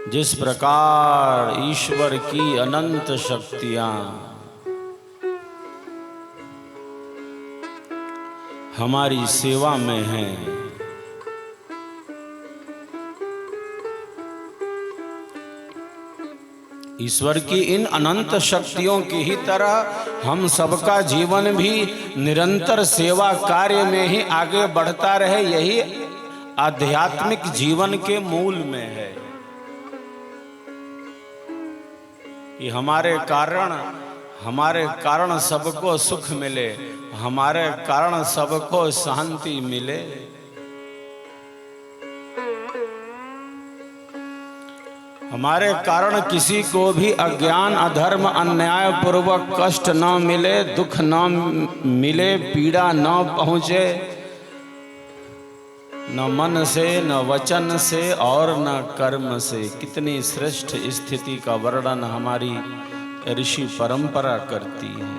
जिस प्रकार ईश्वर की अनंत शक्तियां हमारी सेवा में हैं, ईश्वर की इन अनंत शक्तियों की ही तरह हम सबका जीवन भी निरंतर सेवा कार्य में ही आगे बढ़ता रहे, यही आध्यात्मिक जीवन के मूल में है कि हमारे कारण सबको सुख मिले, हमारे कारण सबको शांति मिले। हमारे कारण किसी को भी अज्ञान अधर्म अन्याय पूर्वक कष्ट न मिले, दुख न मिले, पीड़ा न पहुँचे, न मन से न वचन से और न कर्म से। कितनी श्रेष्ठ स्थिति का वर्णन हमारी ऋषि परंपरा करती है।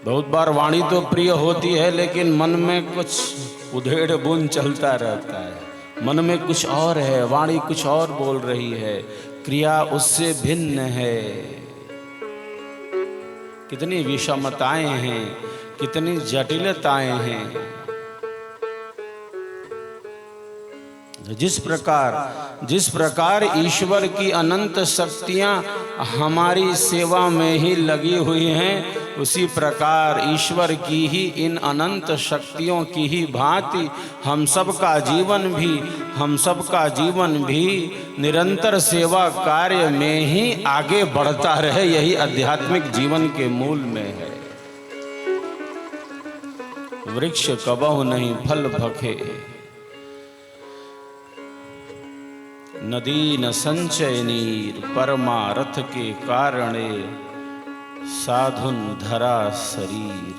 बहुत बार वाणी तो प्रिय होती है, लेकिन मन में कुछ उधेड़ बुन चलता रहता है। मन में कुछ और है, वाणी कुछ और बोल रही है, क्रिया उससे भिन्न है। कितनी विषमताएं हैं, कितनी जटिलताएं हैं। जिस प्रकार ईश्वर की अनंत शक्तियां हमारी सेवा में ही लगी हुई हैं, उसी प्रकार ईश्वर की ही इन अनंत शक्तियों की ही भांति हम सबका जीवन भी निरंतर सेवा कार्य में ही आगे बढ़ता रहे, यही आध्यात्मिक जीवन के मूल में है। वृक्ष कबहु नहीं फल भखे, नदी न संचय नीर, परमारथ के कारणे साधुन धरा शरीर।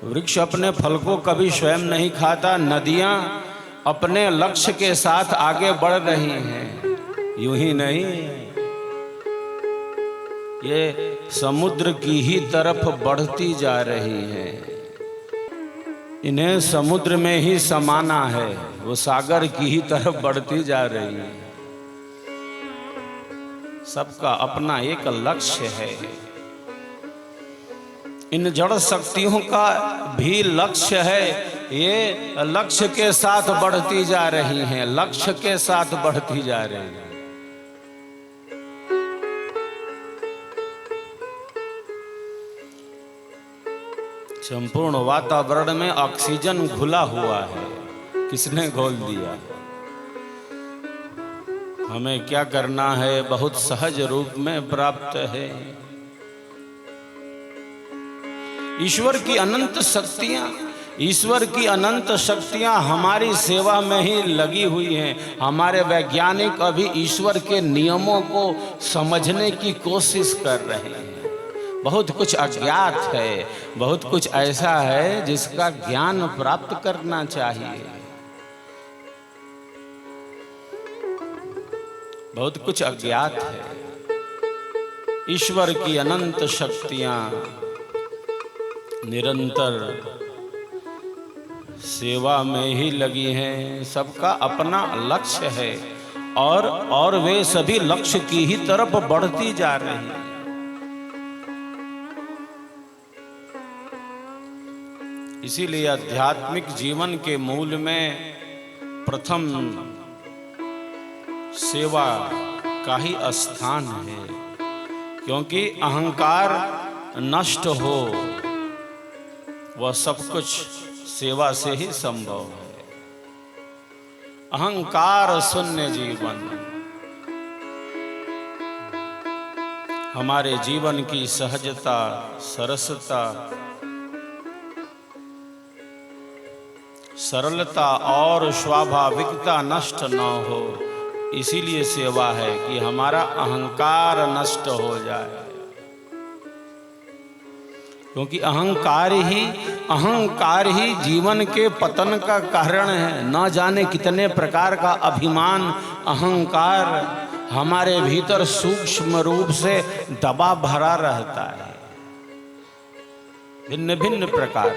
वृक्ष अपने फल को कभी स्वयं नहीं खाता, नदियां अपने लक्ष्य के साथ आगे बढ़ रही हैं। यूं ही नहीं, ये समुद्र की ही तरफ बढ़ती जा रही हैं। इन्हें समुद्र में ही समाना है, वो सागर की ही तरफ बढ़ती जा रही है। सबका अपना एक लक्ष्य है। इन जड़ शक्तियों का भी लक्ष्य है, ये लक्ष्य के साथ बढ़ती जा रही हैं, लक्ष्य के साथ बढ़ती जा रही हैं। संपूर्ण वातावरण में ऑक्सीजन घुला हुआ है, किसने घोल दिया? हमें क्या करना है, बहुत सहज रूप में प्राप्त है। ईश्वर की अनंत शक्तियां हमारी सेवा में ही लगी हुई हैं। हमारे वैज्ञानिक अभी ईश्वर के नियमों को समझने की कोशिश कर रहे हैं। बहुत कुछ अज्ञात है, बहुत कुछ ऐसा है जिसका ज्ञान प्राप्त करना चाहिए। बहुत कुछ अज्ञात है। ईश्वर की अनंत शक्तियां निरंतर सेवा में ही लगी हैं। सबका अपना लक्ष्य है और वे सभी लक्ष्य की ही तरफ बढ़ती जा रही हैं। इसीलिए आध्यात्मिक जीवन के मूल में प्रथम सेवा का ही स्थान है, क्योंकि अहंकार नष्ट हो वह सब कुछ सेवा से ही संभव है। अहंकार शून्य जीवन हमारे जीवन की सहजता, सरसता, सरलता और स्वाभाविकता नष्ट न हो, इसीलिए सेवा है कि हमारा अहंकार नष्ट हो जाए। क्योंकि अहंकार ही जीवन के पतन का कारण है। न जाने कितने प्रकार का अभिमान, अहंकार हमारे भीतर सूक्ष्म रूप से दबा भरा रहता है। भिन्न भिन्न प्रकार।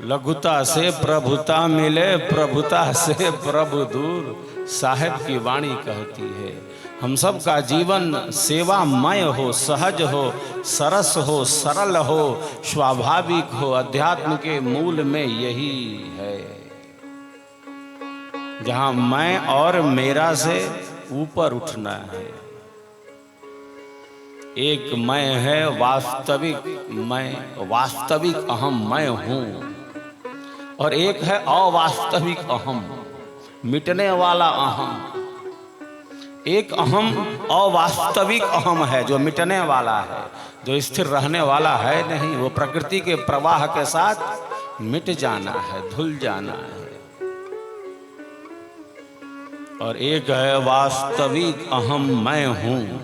लघुता से प्रभुता मिले, प्रभुता से प्रभु दूर, साहिब की वाणी कहती है। हम सब का जीवन सेवामय हो, सहज हो, सरस हो, सरल हो, स्वाभाविक हो। अध्यात्म के मूल में यही है, जहां मैं और मेरा से ऊपर उठना है। एक मैं है वास्तविक मैं, वास्तविक अहम मैं हूं, और एक है अवास्तविक अहम, मिटने वाला अहम। एक अहम अवास्तविक अहम है जो मिटने वाला है, जो स्थिर रहने वाला है नहीं, वो प्रकृति के प्रवाह के साथ मिट जाना है, धुल जाना है। और एक है वास्तविक अहम मैं हूं,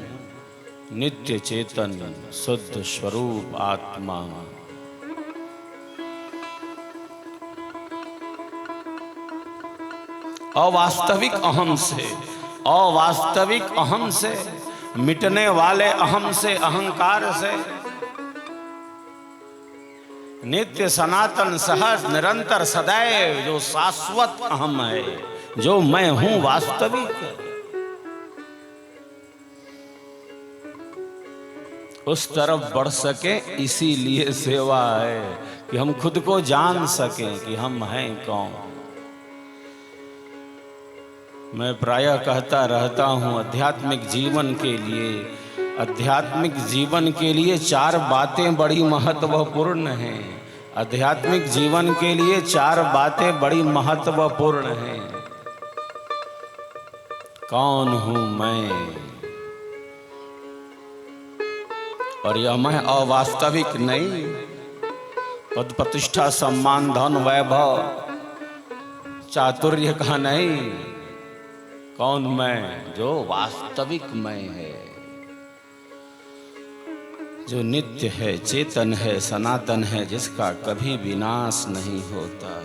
नित्य चेतन शुद्ध स्वरूप आत्मा। अवास्तविक अहम से, अवास्तविक अहम से, मिटने वाले अहम से, अहंकार से, नित्य सनातन सहज निरंतर सदैव जो शाश्वत अहम है, जो मैं हूं वास्तविक, उस तरफ बढ़ सके। इसीलिए सेवा है कि हम खुद को जान सकें कि हम हैं कौन। मैं प्रायः कहता रहता हूं, आध्यात्मिक जीवन के लिए, आध्यात्मिक जीवन के लिए 4 बातें बड़ी महत्वपूर्ण हैं। आध्यात्मिक जीवन के लिए 4 बातें बड़ी महत्वपूर्ण हैं। कौन हूं मैं, और यह मैं अवास्तविक नहीं, पद प्रतिष्ठा सम्मान धन वैभव चातुर्य का नहीं। कौन मैं, जो वास्तविक मैं है, जो नित्य है, चेतन है, सनातन है, जिसका कभी विनाश नहीं होता।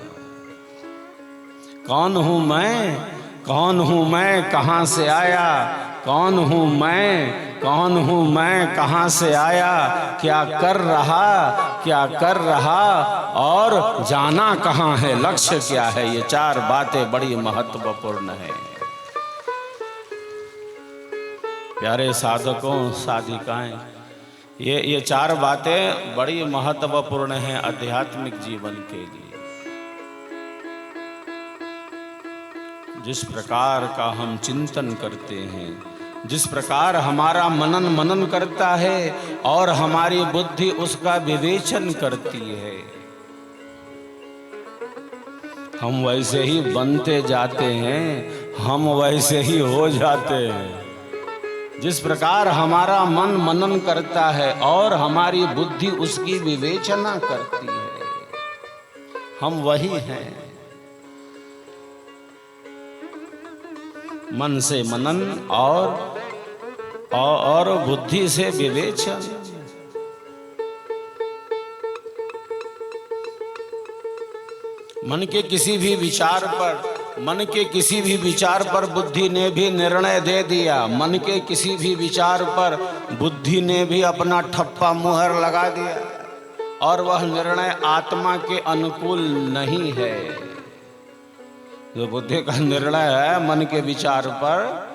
कौन हूं मैं, कौन हूं मैं, कहां से आया, कौन हूं मैं, कौन हूं मैं, कहां से आया, क्या कर रहा, क्या कर रहा, और जाना कहां है, लक्ष्य क्या है। ये 4 बातें बड़ी महत्वपूर्ण है। प्यारे साधकों साधिकाएं, ये 4 बातें बड़ी महत्वपूर्ण हैं आध्यात्मिक जीवन के लिए। जिस प्रकार का हम चिंतन करते हैं, जिस प्रकार हमारा मनन करता है और हमारी बुद्धि उसका विवेचन करती है, हम वैसे ही बनते जाते हैं, हम वैसे ही हो जाते हैं। जिस प्रकार हमारा मन मनन करता है और हमारी बुद्धि उसकी विवेचना करती है, हम वही हैं। मन से मनन और बुद्धि से विवेचन। मन के किसी भी विचार पर, मन के किसी भी विचार पर बुद्धि ने भी निर्णय दे दिया, मन के किसी भी विचार पर बुद्धि ने भी अपना ठप्पा मुहर लगा दिया, और वह निर्णय आत्मा के अनुकूल नहीं है। जो बुद्धि का निर्णय है मन के विचार पर,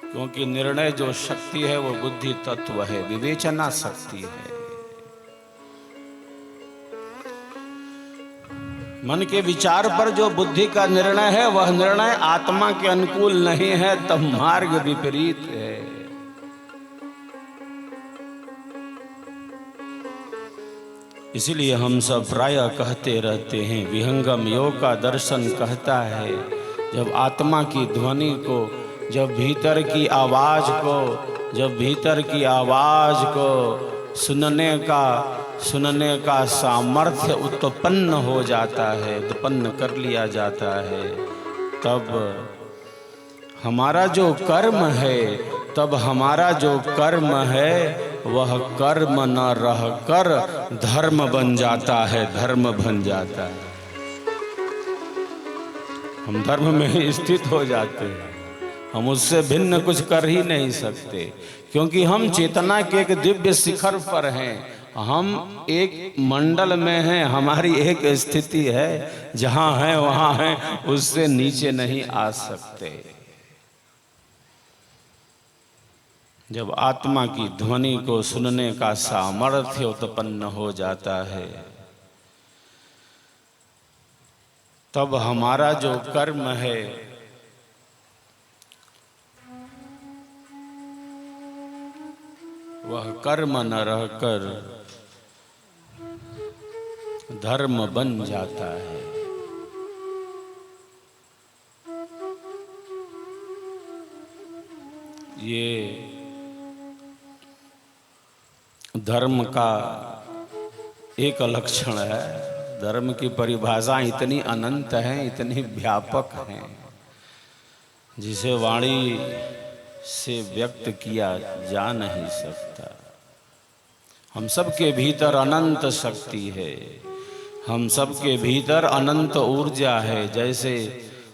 क्योंकि निर्णय जो शक्ति है वो बुद्धि तत्व है, विवेचना शक्ति है। मन के विचार पर जो बुद्धि का निर्णय है वह निर्णय आत्मा के अनुकूल नहीं है, तब मार्ग विपरीत है। इसीलिए हम सब प्रायः कहते रहते हैं, विहंगम योग का दर्शन कहता है, जब आत्मा की ध्वनि को, जब भीतर की आवाज को, जब भीतर की आवाज को सुनने का सामर्थ्य उत्पन्न हो जाता है, उत्पन्न कर लिया जाता है, तब हमारा जो कर्म है, तब हमारा जो कर्म है वह कर्म न रह कर धर्म बन जाता है, धर्म बन जाता है। हम धर्म में ही स्थित हो जाते हैं, हम उससे भिन्न कुछ कर ही नहीं सकते, क्योंकि हम चेतना के एक दिव्य शिखर पर हैं, हम एक मंडल में हैं, हमारी एक स्थिति है, जहाँ है वहाँ है, उससे नीचे नहीं आ सकते। जब आत्मा की ध्वनि को सुनने का सामर्थ्य उत्पन्न हो जाता है, तब हमारा जो कर्म है वह कर्म न रहकर धर्म बन जाता है। ये धर्म का एक लक्षण है। धर्म की परिभाषा इतनी अनंत है, इतनी व्यापक है, जिसे वाणी से व्यक्त किया जा नहीं सकता। हम सबके भीतर अनंत शक्ति है, हम सबके भीतर अनंत ऊर्जा है। जैसे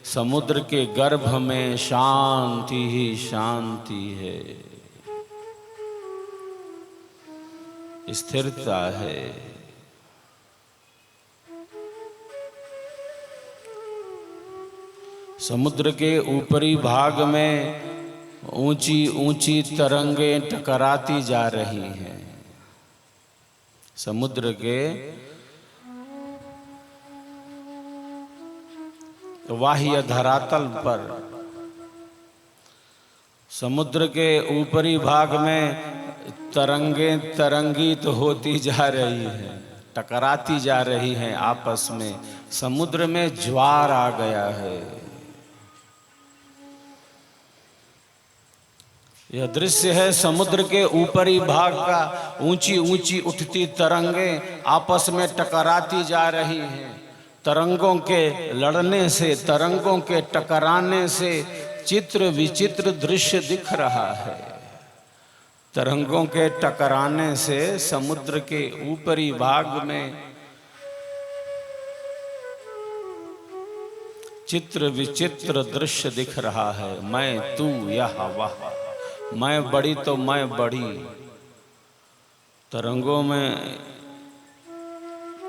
समुद्र के गर्भ में शांति ही शांति है, स्थिरता है। समुद्र के ऊपरी भाग में ऊंची ऊंची तरंगें टकराती जा रही हैं। समुद्र के बाह्य धरातल पर, समुद्र के ऊपरी भाग में तरंगें तरंगित होती जा रही हैं, टकराती जा रही हैं आपस में। समुद्र में ज्वार आ गया है। यह दृश्य है समुद्र के ऊपरी भाग का। ऊंची ऊंची उठती तरंगें आपस में टकराती जा रही हैं। तरंगों के लड़ने से, तरंगों के टकराने से चित्र विचित्र दृश्य दिख रहा है। तरंगों के टकराने से समुद्र के ऊपरी भाग में चित्र विचित्र दृश्य दिख रहा है। मैं तू यह वह, मैं बड़ी तो मैं बड़ी। तरंगों में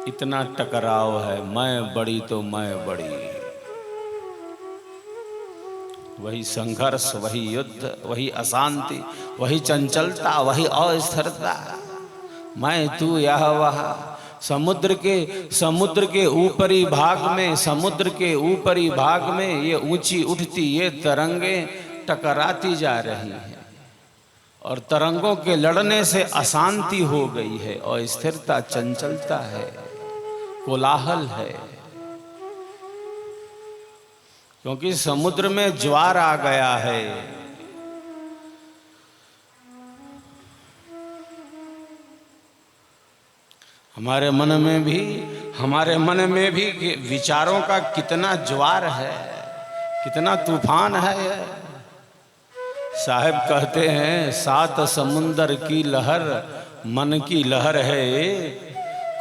इतना टकराव है, मैं बड़ी तो मैं बड़ी। वही संघर्ष, वही युद्ध, वही अशांति, वही चंचलता, वही अस्थिरता। मैं तू यह वह। समुद्र के ऊपरी भाग में, समुद्र के ऊपरी भाग में ये ऊंची उठती ये तरंगें टकराती जा रही हैं, और तरंगों के लड़ने से अशांति हो गई है, और स्थिरता, चंचलता है, कोलाहल है। क्योंकि समुद्र में ज्वार आ गया है। हमारे मन में भी विचारों का कितना ज्वार है, कितना तूफान है। साहब कहते हैं, 7 समुंदर की लहर मन की लहर है।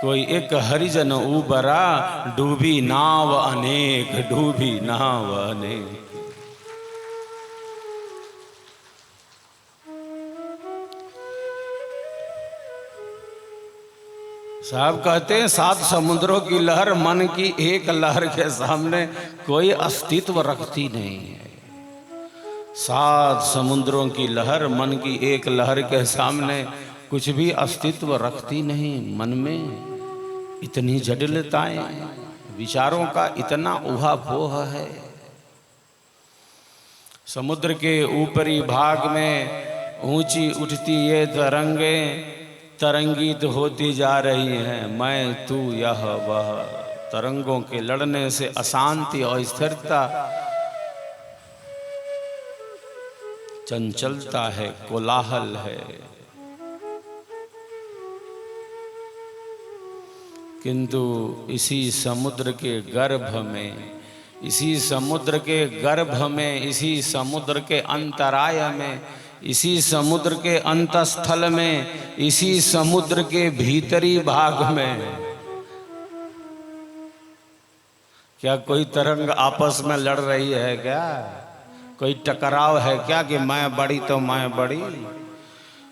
कोई एक हरिजन उबरा, डूबी नाव अनेक, डूबी नाव अनेक। साहब कहते हैं, 7 समुद्रों की लहर मन की एक लहर के सामने कोई अस्तित्व रखती नहीं है। 7 समुद्रों की लहर मन की एक लहर के सामने कुछ भी अस्तित्व रखती नहीं। मन में इतनी जटिलताएं, विचारों का इतना उहापोह है। समुद्र के ऊपरी भाग में ऊंची उठती ये तरंगें तरंगित होती जा रही हैं। मैं तू यह वह। तरंगों के लड़ने से अशांति और स्थिरता, चंचलता है, कोलाहल है। किंतु इसी समुद्र के गर्भ में, इसी समुद्र के गर्भ में, इसी समुद्र के अंतराय में, इसी समुद्र के अंतस्थल में, इसी समुद्र के भीतरी भाग में क्या कोई तरंग आपस में लड़ रही है क्या? कोई टकराव है क्या कि मैं बड़ी तो मैं बड़ी?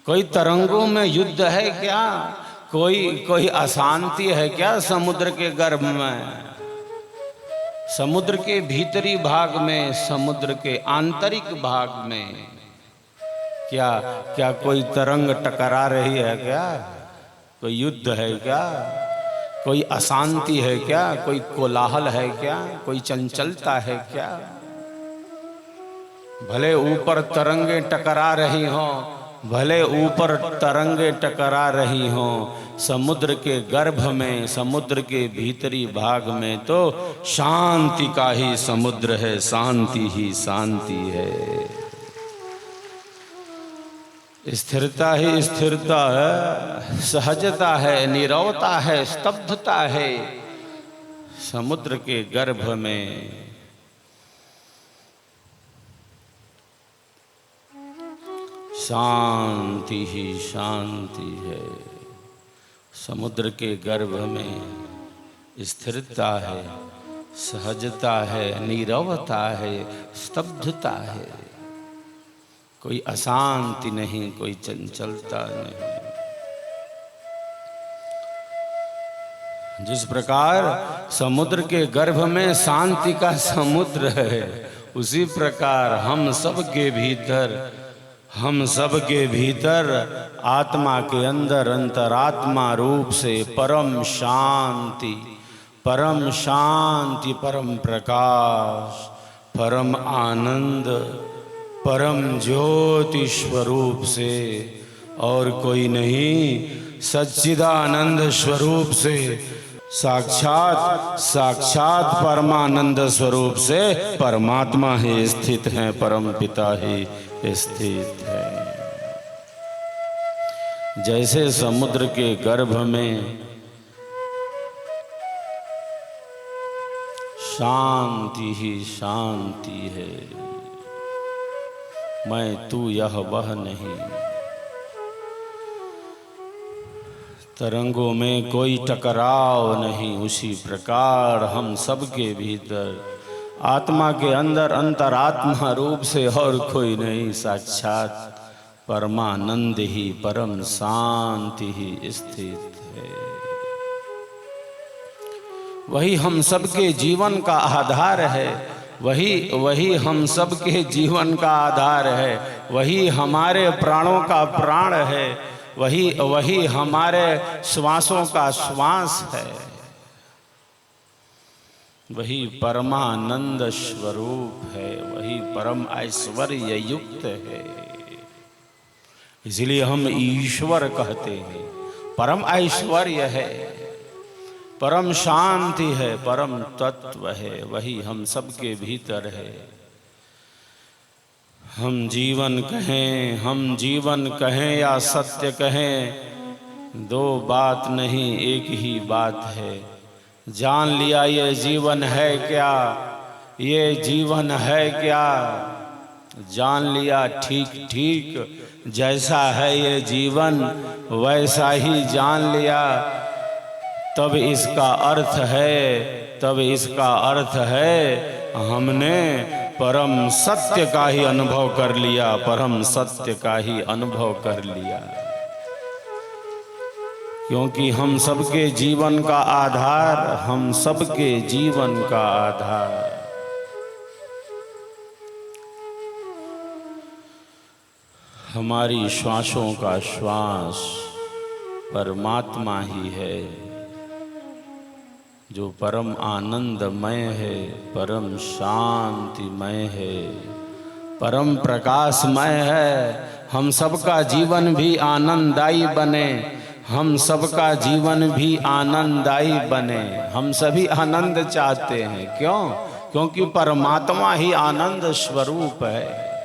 कोई तरंगों में युद्ध है क्या? कोई अशांति है क्या समुद्र के गर्भ में? समुद्र के भीतरी भाग में, समुद्र के आंतरिक भाग में क्या कोई तरंग टकरा रही है क्या? कोई युद्ध है क्या? कोई अशांति है क्या? कोई कोलाहल है क्या? कोई चंचलता है क्या? भले ऊपर तरंगे टकरा रही हों, भले ऊपर तरंगे टकरा रही हों, समुद्र के गर्भ में, समुद्र के भीतरी भाग में तो शांति का ही समुद्र है, शांति ही शांति है। स्थिरता ही स्थिरता है, सहजता है, नीरवता है, स्तब्धता है समुद्र के गर्भ में। शांति ही शांति है समुद्र के गर्भ में। स्थिरता है, सहजता है, नीरवता है, स्तब्धता है। कोई अशांति नहीं, कोई चंचलता नहीं। जिस प्रकार समुद्र के गर्भ में शांति का समुद्र है, उसी प्रकार हम सब के भीतर आत्मा के अंदर अंतरात्मा रूप से परम शांति, परम प्रकाश, परम आनंद, परम ज्योति स्वरूप से और कोई नहीं, सच्चिदानंद स्वरूप से, साक्षात परमानंद स्वरूप से परमात्मा ही स्थित है, परम पिता ही स्थित है। जैसे समुद्र के गर्भ में शांति ही शांति है, मैं तू यह वह नहीं। तरंगों में कोई टकराव नहीं, उसी प्रकार हम सबके भीतर आत्मा के अंदर अंतरात्मा रूप से और कोई नहीं, साक्षात परमानंद ही, परम शांति ही स्थित है। वही हम सबके जीवन का आधार है, वही हम सबके जीवन का आधार है, वही हमारे प्राणों का प्राण है, वही हमारे श्वासों का श्वास है, वही परमानंद स्वरूप है, वही परम ऐश्वर्य युक्त है। इसलिए हम ईश्वर कहते हैं। परम ऐश्वर्य है, परम शांति है, परम तत्व है, वही हम सबके भीतर है। हम जीवन कहें या सत्य कहें, दो बात नहीं, एक ही बात है। जान लिया ये जीवन है क्या, ये जीवन है क्या, जान लिया ठीक जैसा है ये जीवन वैसा ही जान लिया, तब इसका अर्थ है हमने परम सत्य का ही अनुभव कर लिया, परम सत्य का ही अनुभव कर लिया। क्योंकि हम सबके जीवन का आधार, हमारी श्वासों का श्वास परमात्मा ही है, जो परम आनंदमय है, परम शांतिमय है, परम प्रकाशमय है। हम सबका जीवन भी आनंददायी बने, हम सबका जीवन भी आनंददायी बने। हम सभी आनंद चाहते हैं, क्यों? क्योंकि परमात्मा ही आनंद स्वरूप है।